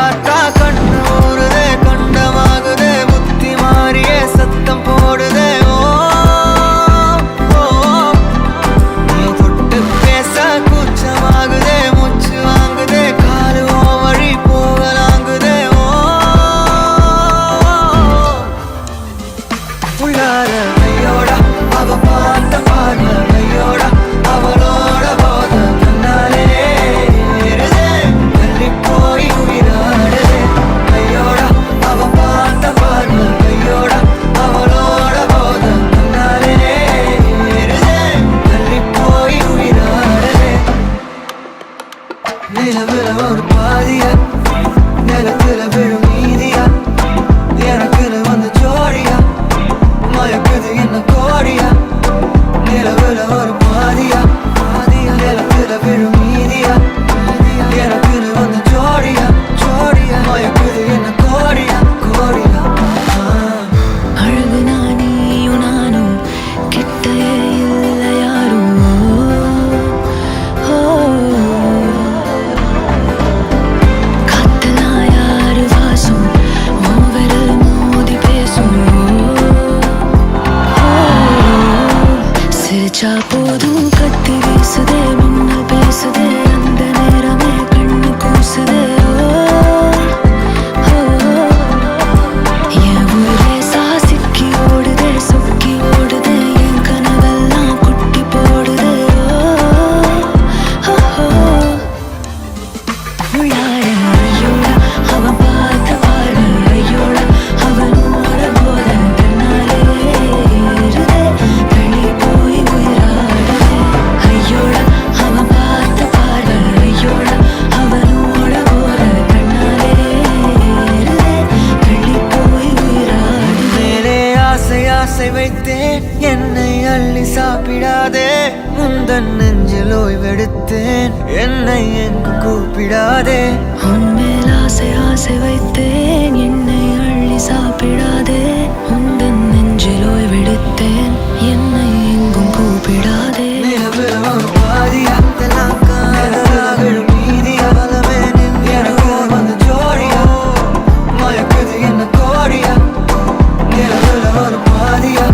பார்த்தா கண்ணு ஊறுதே, கண்டமாகுதே, புத்தி மாறியே சத்தம் போடுதே. ஓ ஓ, நீ தொட்டு பேச கூச்சமாகுதே, மூச்சு வாங்குதே, காலு ஓ வழி போகலாங்குதே. ஓ உள்ளார கையோட அவ பார்த்த பார்வை கையோட அவளோட போத கண்ணாலே ஏறுதே, தள்ளி போய் உயிராடுதே. கையோட அவ பார்த்த பார்வை கையோட அவளோட போத கண்ணாலே ஏறுதே, தள்ளி போய் உயிராடுதே. நிலவுல ஒரு பாதியா, நிலத்துல விழும் மீதியா, எனக்குன்னு வந்து ஜோடியா, மயக்குது என்ன கோடியா. நிலவுல ஒரு பாதியா, நிலத்துல விழும் மீதியா, எனக்குன்னு வந்து ஜோடியா, ஜோடியா, மயக்குது என்ன கோடியா, கோடியா. அழகு நானியும் நானும் கிட்டயே இல்ல யாரும். காத்தெல்லாம் யாரு வாசம், உன் விரல் மோதி பேசும். சிரிச்சா போதும் கத்தி வீசுதே, மின்னல் பேசுதே, அந்த நேரமே கண்ணு கூசுதே. என் ஊரே சாசிக்கி ஓடுதே, சொக்கி ஓடுதே, என் கனவெல்லாம் குட்டி போடுதே. உள்ளார ஐயோட அவன் பார்த்த பார்வை ஐயோட அவனோட போத கண்ணாலே ஏறுதே, தள்ளி போய் உயிராடுதே. ஐயோட அவன் பார்த்த பார்வை ஐயோட அவனோட போத கண்ணாலே ஏறுதே, தள்ளி போய் உயிராடுதே. மேலே ஆசை ஆசை வைத்தேன், என்னை அள்ளி சாப்பிடாதே. முந்தன் நெஞ்சில் ஓய்வெடுத்தேன், என்னை எங்கு கூப்பிடாதே. உன்மேல் ஆசை ஆசை வைத்தேன், என்னை அள்ளி சாப்பிடாதே. உந்தன் நெஞ்சில் ஓய்வெடுத்தேன், என்னை எங்கும் கூப்பிடாதே. நிலவுல ஒரு பாதியா, இதெல்லாம் காதலா விழும் மீதியா, பலமே நின்று எனக்கு வந்து ஜோடியா, மயக்குது என்ன கோடியா. நிலவுல ஒரு பாதியா,